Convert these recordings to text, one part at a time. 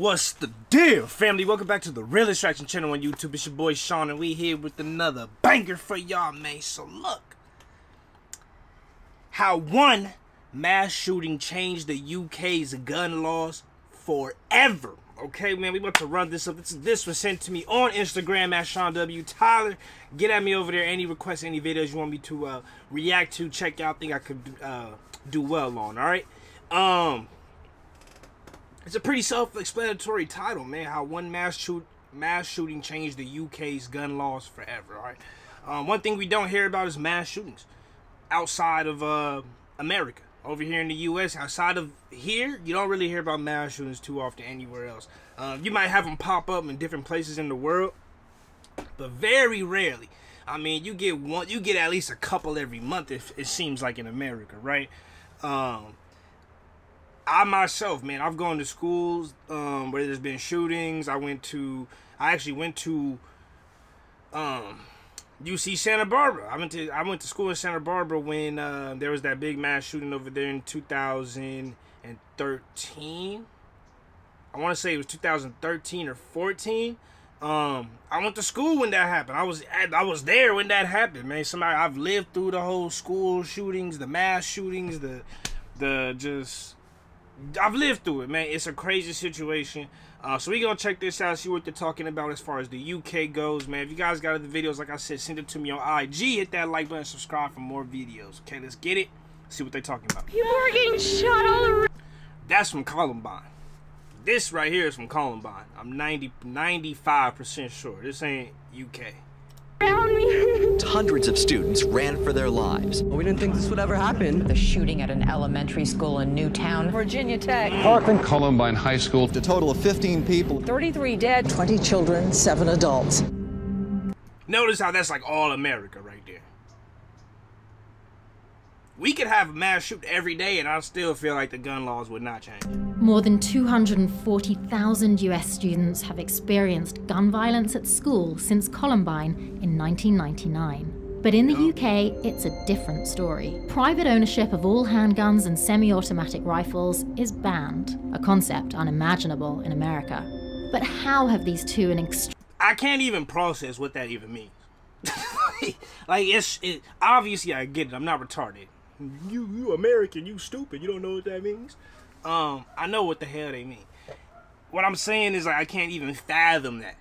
What's the deal, family? Welcome back to the Real Extraction channel on YouTube. It's your boy Sean, and we here with another banger for y'all, man. So look, how one mass shooting changed the UK's gun laws forever. Okay, man, we about to run this up. This was sent to me on Instagram at Sean W. Tyler. Get at me over there. Any requests, any videos you want me to react to, check out. I think I could do well on. All right. It's a pretty self-explanatory title, man. How one mass shooting changed the UK's gun laws forever. All right. One thing we don't hear about is mass shootings outside of America. Over here in the U.S., outside of here, you don't really hear about mass shootings too often anywhere else. You might have them pop up in different places in the world, but very rarely. I mean, you get at least a couple every month, if it seems like, in America, right? I myself, man, I've gone to schools where there's been shootings. I actually went to UC Santa Barbara. I went to school in Santa Barbara when there was that big mass shooting over there in 2013. I want to say it was 2013 or 14. I went to school when that happened. I was there when that happened, man. I've lived through the whole school shootings, the mass shootings, I've lived through it, man. It's a crazy situation. So we're going to check this out, see what they're talking about as far as the UK goes, man. If you guys got other videos, like I said, send it to me on IG. Hit that like button, subscribe for more videos. Okay, let's get it. See what they're talking about. People are getting shot all around. That's from Columbine. This right here is from Columbine. I'm 95% sure. This ain't UK. Hundreds of students ran for their lives. We didn't think this would ever happen. The shooting at an elementary school in Newtown, Virginia Tech. Parkland Columbine High School. A total of 15 people. 33 dead. 20 children, 7 adults. Notice how that's like all America right there. We could have a mass shoot every day and I still feel like the gun laws would not change. More than 240,000 US students have experienced gun violence at school since Columbine in 1999. But in the UK, it's a different story. Private ownership of all handguns and semi-automatic rifles is banned, a concept unimaginable in America. But how have these two I can't even process what that even means. Like, obviously I get it. I'm not retarded. You American, you stupid. You don't know what that means? I know what the hell they mean. What I'm saying is, like, I can't even fathom that.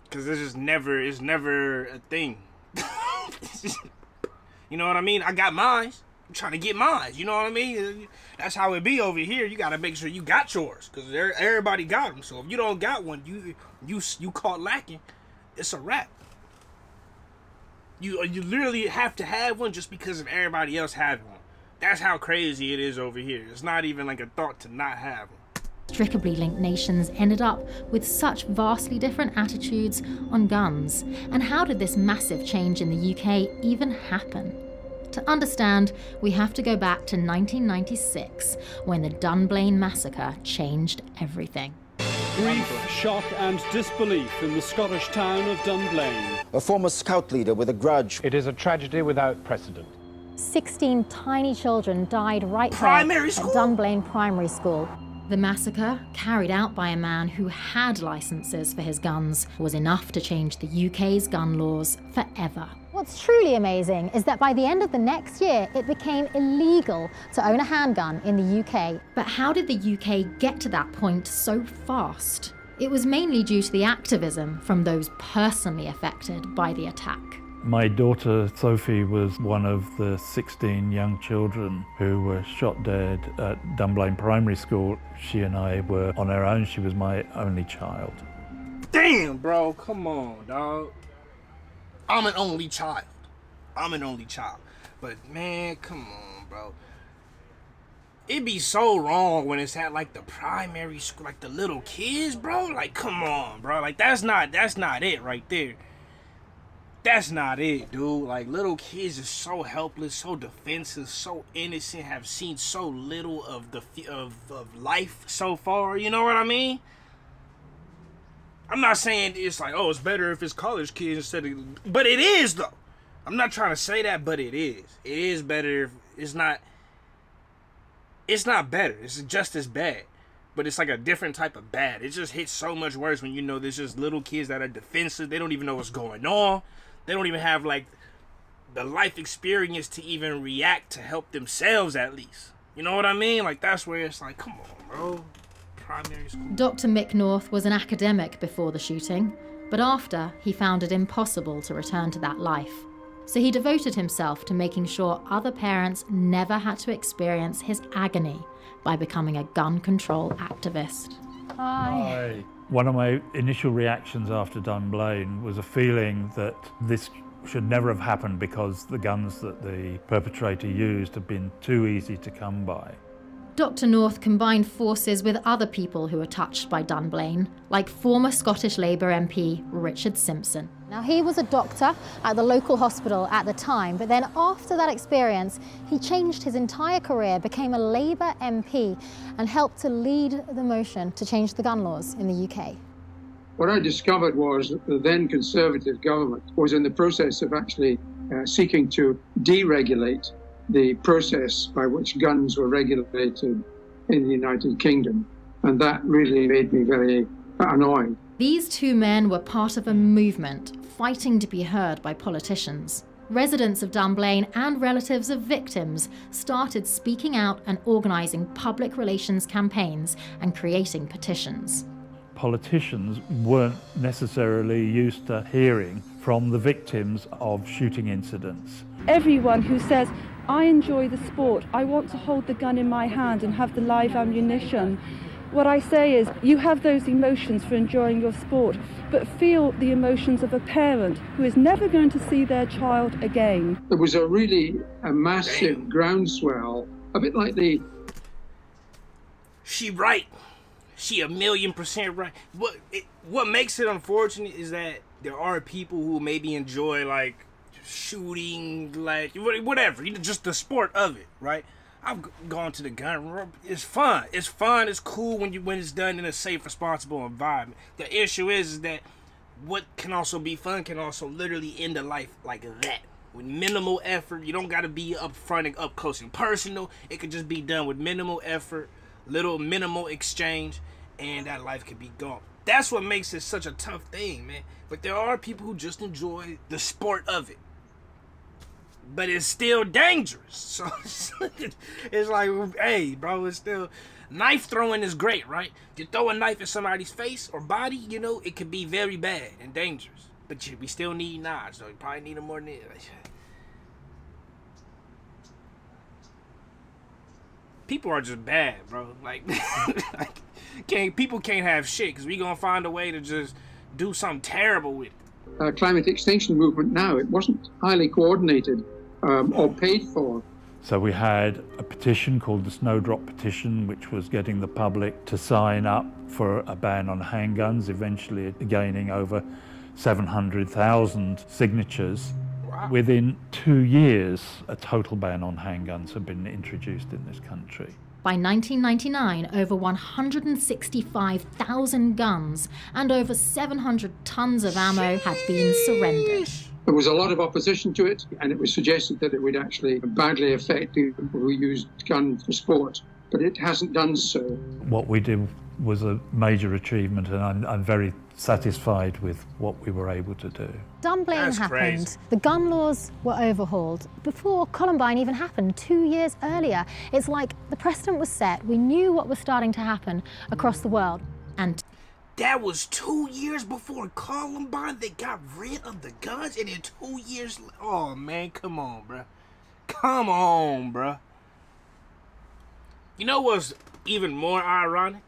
Because it's never a thing. You know what I mean? I got mine. I'm trying to get mine. You know what I mean? That's how it be over here. You got to make sure you got yours. Because everybody got them. So if you don't got one, you caught lacking. It's a wrap. You literally have to have one just because of everybody else having one. That's how crazy it is over here. It's not even like a thought to not have one. inextricably linked nations ended up with such vastly different attitudes on guns? And how did this massive change in the UK even happen? To understand, we have to go back to 1996, when the Dunblane massacre changed everything. Grief, shock and disbelief in the Scottish town of Dunblane. A former scout leader with a grudge. It is a tragedy without precedent. 16 tiny children died right there at Dunblane Primary School. The massacre, carried out by a man who had licenses for his guns, was enough to change the UK's gun laws forever. What's truly amazing is that by the end of the next year, it became illegal to own a handgun in the UK. But how did the UK get to that point so fast? It was mainly due to the activism from those personally affected by the attack. My daughter Sophie was one of the 16 young children who were shot dead at Dunblane Primary School. She and I were on our own. She was my only child. Damn, bro, come on, dog. I'm an only child. But man, come on, bro. It'd be so wrong when it's at like the primary school, like the little kids, bro. Like, come on, bro. Like, that's not it right there. That's not it, dude. Like, little kids are so helpless, so defensive, so innocent, have seen so little of of life so far. You know what I mean? I'm not saying it's like, oh, it's better if it's college kids instead of... But it is, though. I'm not trying to say that, but it is. It is better if it's not... It's not better. It's just as bad. but it's like a different type of bad. It just hits so much worse when you know there's just little kids that are defensive. They don't even know what's going on. They don't even have like the life experience to even react to help themselves at least. You know what I mean? Like that's where it's like, come on, bro. Primary school. Dr. Mick North was an academic before the shooting, but after he found it impossible to return to that life. So he devoted himself to making sure other parents never had to experience his agony by becoming a gun control activist. Hi. One of my initial reactions after Dunblane was a feeling that this should never have happened because the guns that the perpetrator used have been too easy to come by. Dr. North combined forces with other people who were touched by Dunblane, like former Scottish Labour MP Richard Simpson. Now, he was a doctor at the local hospital at the time, but then after that experience, he changed his entire career, became a Labour MP, and helped to lead the motion to change the gun laws in the UK. What I discovered was that the then Conservative government was in the process of actually seeking to deregulate the process by which guns were regulated in the United Kingdom. And that really made me very annoyed. These two men were part of a movement fighting to be heard by politicians. Residents of Dunblane and relatives of victims started speaking out and organising public relations campaigns and creating petitions. Politicians weren't necessarily used to hearing from the victims of shooting incidents. Everyone who says, I enjoy the sport, I want to hold the gun in my hand and have the live ammunition. What I say is, you have those emotions for enjoying your sport, but feel the emotions of a parent who is never going to see their child again. There was a massive groundswell, a bit like the... She right. She 1,000,000% right. What makes it unfortunate is that there are people who maybe enjoy like shooting, like whatever, just the sport of it, right? I've gone to the gun. It's fun. It's fun. It's cool when it's done in a safe, responsible environment. The issue is that what can also be fun can also literally end a life like that with minimal effort. You don't got to be up front and up close and personal. It could just be done with minimal effort, minimal exchange, and that life could be gone. That's what makes it such a tough thing, man. But there are people who just enjoy the sport of it. But it's still dangerous. So it's like, hey, bro, it's still... Knife throwing is great, right? You throw a knife at somebody's face or body, you know, it could be very bad and dangerous. But we still need knives, so you probably need them more than this. People are just bad, bro. Like, people can't have shit because we gonna find a way to just do something terrible with it. Climate extinction movement now, it wasn't highly coordinated or paid for. So we had a petition called the Snowdrop Petition, which was getting the public to sign up for a ban on handguns, eventually gaining over 700,000 signatures. Wow. Within 2 years, a total ban on handguns had been introduced in this country. By 1999, over 165,000 guns and over 700 tons of ammo had been surrendered. There was a lot of opposition to it, and it was suggested that it would actually badly affect people who used guns for sport, but it hasn't done so. What we did was a major achievement, and I'm very satisfied with what we were able to do. Dunblane happened. Crazy. The gun laws were overhauled before Columbine even happened 2 years earlier. It's like the precedent was set. We knew what was starting to happen across the world. And that was 2 years before Columbine. They got rid of the guns, and in 2 years, oh man, come on, bruh. Come on, bruh. You know what's even more ironic?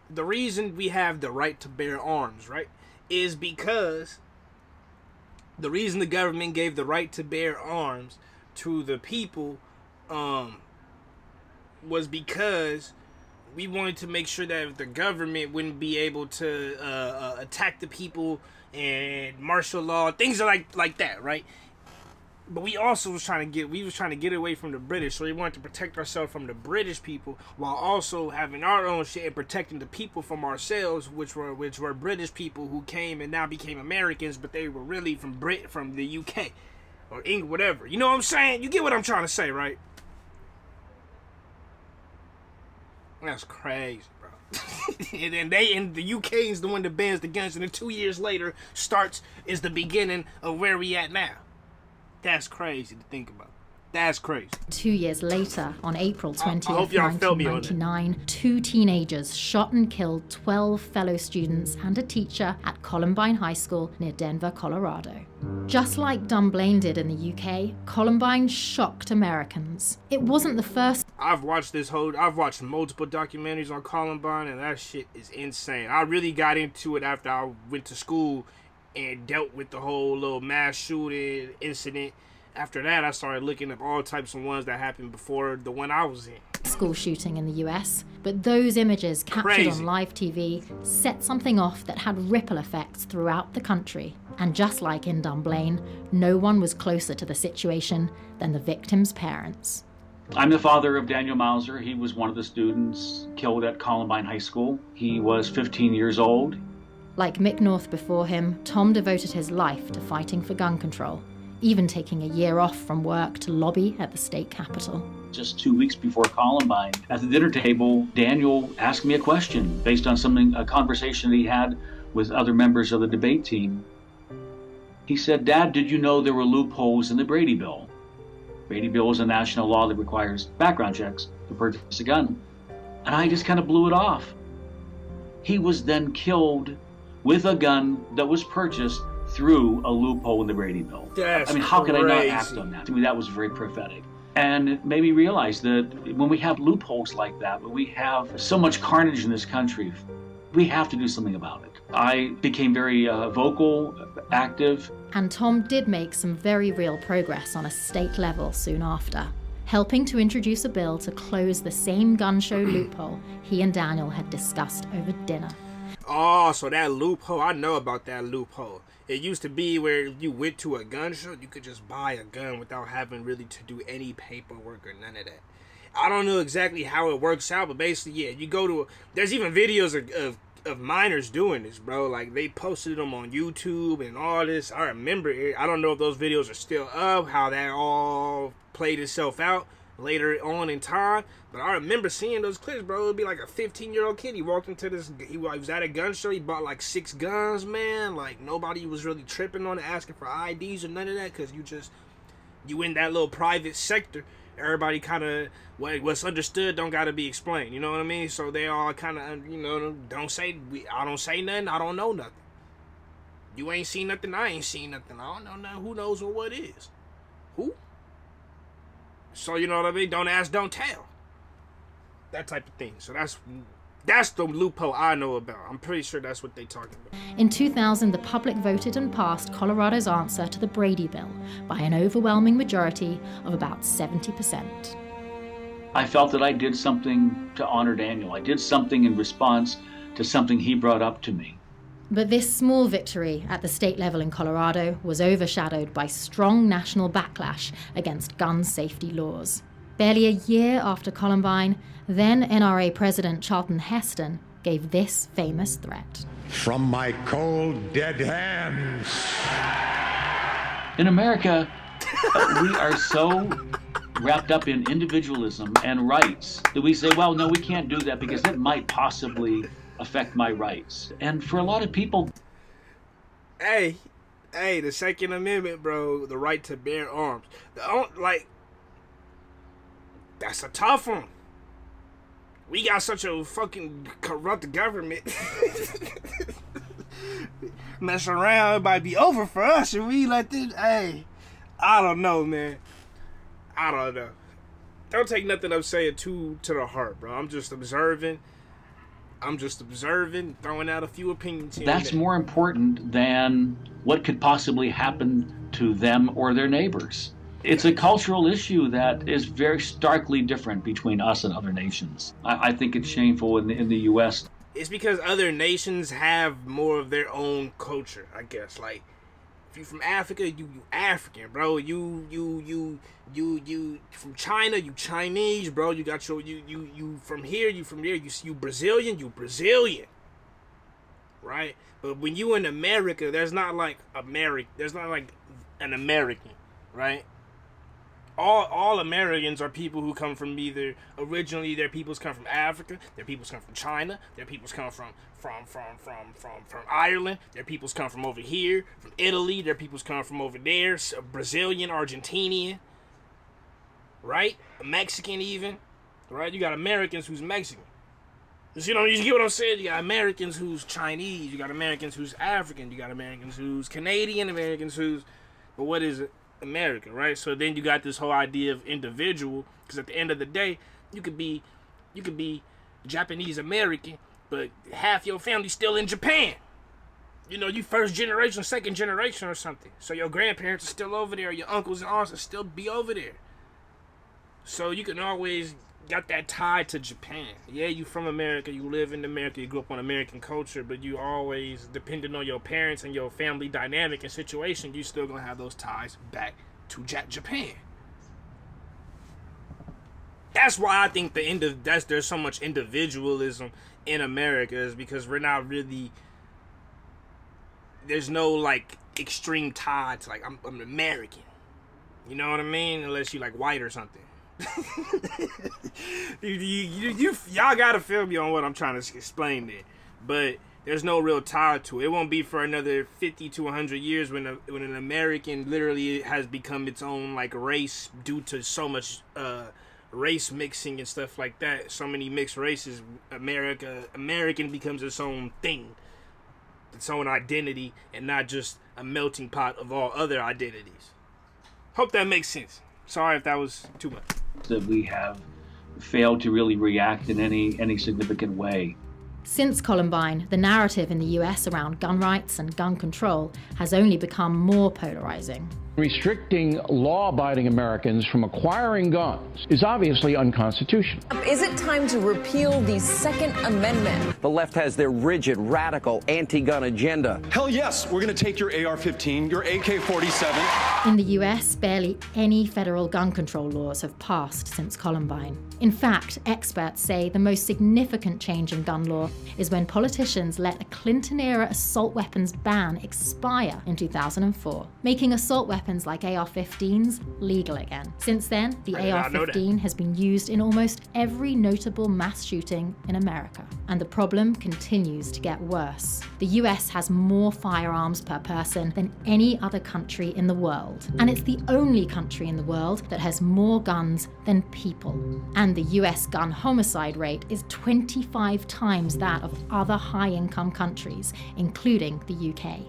The reason we have the right to bear arms, right, is because the reason the government gave the right to bear arms to the people was because we wanted to make sure that the government wouldn't be able to attack the people and martial law, things like that, right? But we also was trying to get away from the British, so we wanted to protect ourselves from the British people while also having our own shit and protecting the people from ourselves, which were British people who came and now became Americans, but they were really from the UK or England, whatever. You know what I'm saying? You get what I'm trying to say, right? That's crazy, bro. And the UK is the one that bans the guns, and then 2 years later is the beginning of where we at now. That's crazy to think about. That's crazy. 2 years later, on April 20th, I hope y'all felt me on 1999, 2 teenagers shot and killed 12 fellow students and a teacher at Columbine High School near Denver, Colorado. Just like Dunblane did in the UK, Columbine shocked Americans. It wasn't the first. I've watched multiple documentaries on Columbine, and that shit is insane. I really got into it after I went to school and dealt with the whole little mass shooting incident. After that, I started looking up all types of ones that happened before the one I was in. School shooting in the US, but those images captured on live TV set something off that had ripple effects throughout the country. And just like in Dunblane, no one was closer to the situation than the victims' parents. I'm the father of Daniel Mauser. He was one of the students killed at Columbine High School. He was 15 years old. Like Mick North before him, Tom devoted his life to fighting for gun control, even taking a year off from work to lobby at the state capitol. Just 2 weeks before Columbine, at the dinner table, Daniel asked me a question based on a conversation that he had with other members of the debate team. He said, "Dad, did you know there were loopholes in the Brady Bill?" Brady Bill is a national law that requires background checks to purchase a gun. And I just kind of blew it off. He was then killed with a gun that was purchased through a loophole in the Brady Bill. That's how could I not crazy. act on that? To me, that was very prophetic. And it made me realize that when we have loopholes like that, when we have so much carnage in this country, we have to do something about it. I became very vocal, active. And Tom did make some very real progress on a state level soon after, helping to introduce a bill to close the same gun show loophole he and Daniel had discussed over dinner. Oh, so that loophole, I know about that loophole. It used to be where if you went to a gun show, you could just buy a gun without having really to do any paperwork or none of that. I don't know exactly how it works out, but basically, yeah, you go to there's even videos of minors doing this, bro. Like, they posted them on YouTube and all this. I remember it. I don't know if those videos are still up, how that all played itself out later on in time, but I remember seeing those clips, bro. It would be like a 15-year-old kid. He walked into this, he was at a gun show, he bought like 6 guns, man. Like, nobody was really tripping on it, asking for IDs or none of that, because you in that little private sector. Everybody kind of, what's understood don't got to be explained, you know what I mean? So they all kind of, you know, I don't say nothing, I don't know nothing. You ain't seen nothing, I ain't seen nothing. I don't know nothing. Who knows what is? Who? So, you know what I mean? Don't ask, don't tell. That type of thing. So that's the loophole I know about. I'm pretty sure that's what they talking about. In 2000, the public voted and passed Colorado's answer to the Brady Bill by an overwhelming majority of about 70%. I felt that I did something to honor Daniel. I did something in response to something he brought up to me. But this small victory at the state level in Colorado was overshadowed by strong national backlash against gun safety laws. Barely a year after Columbine, then NRA President Charlton Heston gave this famous threat. From my cold, dead hands. In America, we are so wrapped up in individualism and rights that we say, well, no, we can't do that because it might possibly affect my rights. And for a lot of people... Hey, the Second Amendment, bro, the right to bear arms. That's a tough one. We got such a fucking corrupt government. Mess around, it might be over for us if we let this. Hey, I don't know, man. I don't know. Don't take nothing I'm saying to the heart, bro. I'm just observing, throwing out a few opinions here. That's more important than what could possibly happen to them or their neighbors. It's a cultural issue that is very starkly different between us and other nations. I think it's shameful in the U.S. It's because other nations have more of their own culture, I guess. Like, if you from Africa, you African, bro. You from China, you Chinese, bro. You got your you from here, you Brazilian, you Brazilian. Right? But when you in America, there's not like an American, right? all Americans are people who come from either, originally their peoples come from Africa, their peoples come from China, their peoples come from Ireland, their peoples come from over here, from Italy, their peoples come from over there, Brazilian, Argentinian, right? Mexican even, right? You got Americans who's Mexican. You know, you get what I'm saying? You got Americans who's Chinese, you got Americans who's African, you got Americans who's Canadian, Americans who's, but what is it? America, right? So then you got this whole idea of individual, because at the end of the day, you could be Japanese American, but half your family's still in Japan. You know, you first generation, second generation or something. So your grandparents are still over there, your uncles and aunts will still be over there. So you can always got that tie to Japan. Yeah, you from America, you live in America, you grew up on American culture, but you always, depending on your parents and your family dynamic and situation, you still gonna have those ties back to Japan. That's why I think there's so much individualism in America, is because we're not really, there's no like extreme tie to like I'm American. You know what I mean? Unless you like white or something. Y'all gotta feel me on what I'm trying to explain there, but there's no real tie to it. It won't be for another 50 to 100 years when an American literally has become its own like race due to so much race mixing and stuff like that. So many mixed races. American becomes its own thing, its own identity, and not just a melting pot of all other identities. Hope that makes sense. Sorry if that was too much. That we have failed to really react in any significant way. Since Columbine, the narrative in the US around gun rights and gun control has only become more polarizing. Restricting law-abiding Americans from acquiring guns is obviously unconstitutional. Is it time to repeal the Second Amendment? The left has their rigid, radical, anti-gun agenda. Hell yes, we're going to take your AR-15, your AK-47. In the US, barely any federal gun control laws have passed since Columbine. In fact, experts say the most significant change in gun law is when politicians let a Clinton-era assault weapons ban expire in 2004, making assault weapons like AR-15s legal again. Since then, the AR-15 has been used in almost every notable mass shooting in America. And the problem continues to get worse. The US has more firearms per person than any other country in the world. And it's the only country in the world that has more guns than people. And the US gun homicide rate is 25 times that of other high-income countries, including the UK.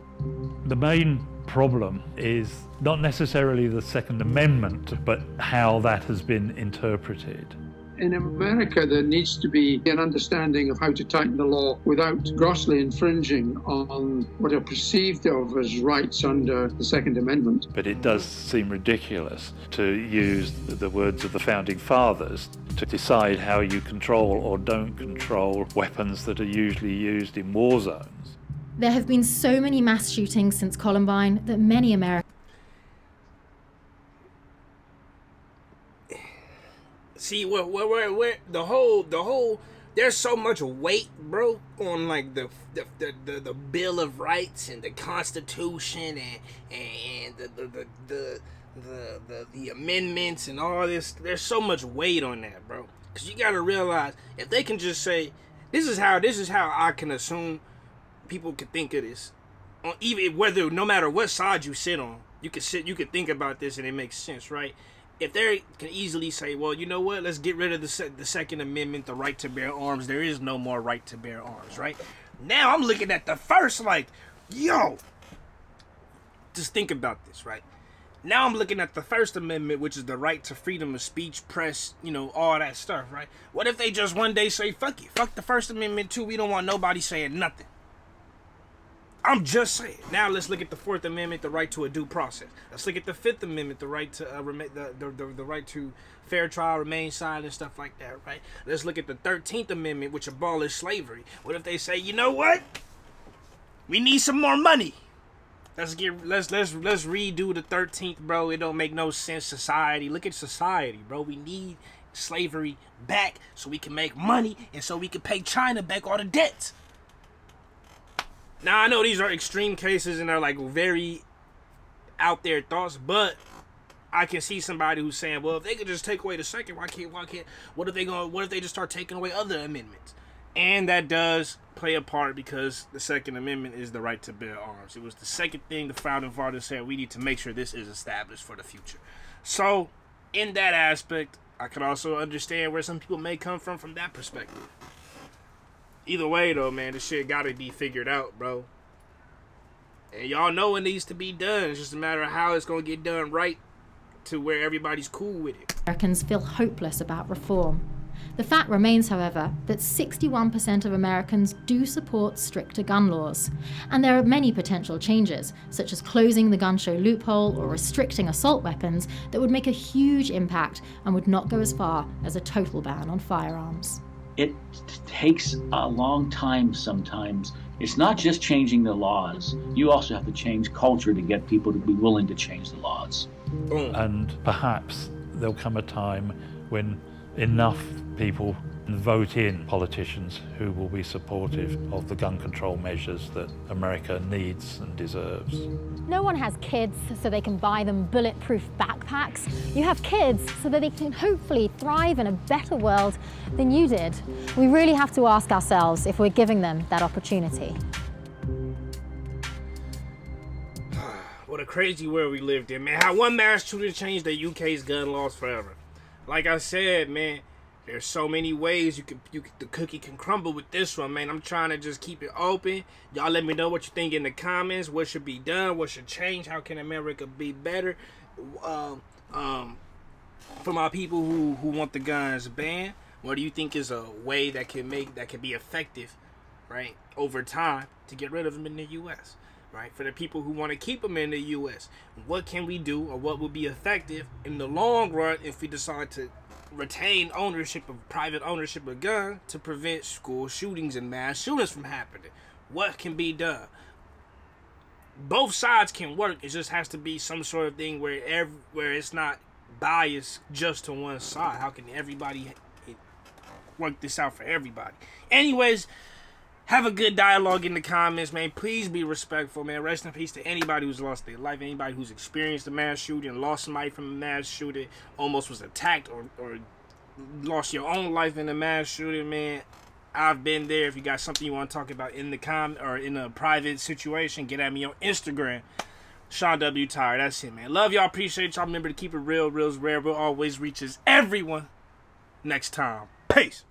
The main problem is not necessarily the Second Amendment, but how that has been interpreted. In America, there needs to be an understanding of how to tighten the law without grossly infringing on what are perceived of as rights under the Second Amendment. But it does seem ridiculous to use the words of the Founding Fathers to decide how you control or don't control weapons that are usually used in war zones. There have been so many mass shootings since Columbine that many Americans... See, where the whole, there's so much weight, bro, on like the Bill of Rights and the Constitution and the amendments and all this. There's so much weight on that, bro. Because you gotta realize, if they can just say, this is how I can assume people could think of this, on even no matter what side you sit on, you could think about this and it makes sense, right? If they can easily say, well, you know what, let's get rid of the Second Amendment, the right to bear arms. There is no more right to bear arms, right? Now I'm looking at the first, like, yo, just think about this, right? Now I'm looking at the First Amendment, which is the right to freedom of speech, press, you know, all that stuff, right? What if they just one day say, fuck it, fuck the First Amendment too, we don't want nobody saying nothing. I'm just saying. Now let's look at the Fourth Amendment, the right to a due process. Let's look at the Fifth Amendment, the right to the right to fair trial, remain silent, stuff like that, right? Let's look at the 13th Amendment, which abolished slavery. What if they say, you know what? We need some more money. Let's redo the 13th, bro. It don't make no sense. Society. Look at society, bro. We need slavery back so we can make money and so we can pay China back all the debts. Now, I know these are extreme cases and they're like very out there thoughts, but I can see somebody who's saying, well, if they could just take away the second, why can't, what if they just start taking away other amendments? And that does play a part, because the Second Amendment is the right to bear arms. It was the second thing the founding fathers said, we need to make sure this is established for the future. So, in that aspect, I can also understand where some people may come from that perspective. Either way, though, man, this shit gotta be figured out, bro. And y'all know it needs to be done. It's just a matter of how it's gonna get done right to where everybody's cool with it. Americans feel hopeless about reform. The fact remains, however, that 61% of Americans do support stricter gun laws. And there are many potential changes, such as closing the gun show loophole or restricting assault weapons, that would make a huge impact and would not go as far as a total ban on firearms. It takes a long time sometimes. It's not just changing the laws. You also have to change culture to get people to be willing to change the laws. And perhaps there'll come a time when enough people vote in politicians who will be supportive of the gun control measures that America needs and deserves. No one has kids so they can buy them bulletproof backpacks. You have kids so that they can hopefully thrive in a better world than you did. We really have to ask ourselves if we're giving them that opportunity. What a crazy world we lived in, man. How one mass shooter changed the UK's gun laws forever. Like I said, man, there's so many ways the cookie can crumble with this one, man. I'm trying to just keep it open. Y'all let me know what you think in the comments. What should be done? What should change? How can America be better? For my people who want the guns banned, what do you think is a way that can be effective, right, over time to get rid of them in the U.S.? Right? For the people who want to keep them in the U.S., what can we do, or what will be effective in the long run if we decide to retain private ownership of guns to prevent school shootings and mass shootings from happening? What can be done? Both sides can work. It just has to be some sort of thing where it's not biased just to one side. How can everybody work this out for everybody? Anyways, have a good dialogue in the comments, man. Please be respectful, man. Rest in peace to anybody who's lost their life, anybody who's experienced a mass shooting, lost somebody from a mass shooting, almost was attacked, or lost your own life in a mass shooting, man. I've been there. If you got something you want to talk about in the comment or in a private situation, get at me on Instagram. Sean W. Tyre. That's it, man. Love y'all. Appreciate y'all. Remember to keep it real. Real's rare. Will always reaches everyone. Next time. Peace.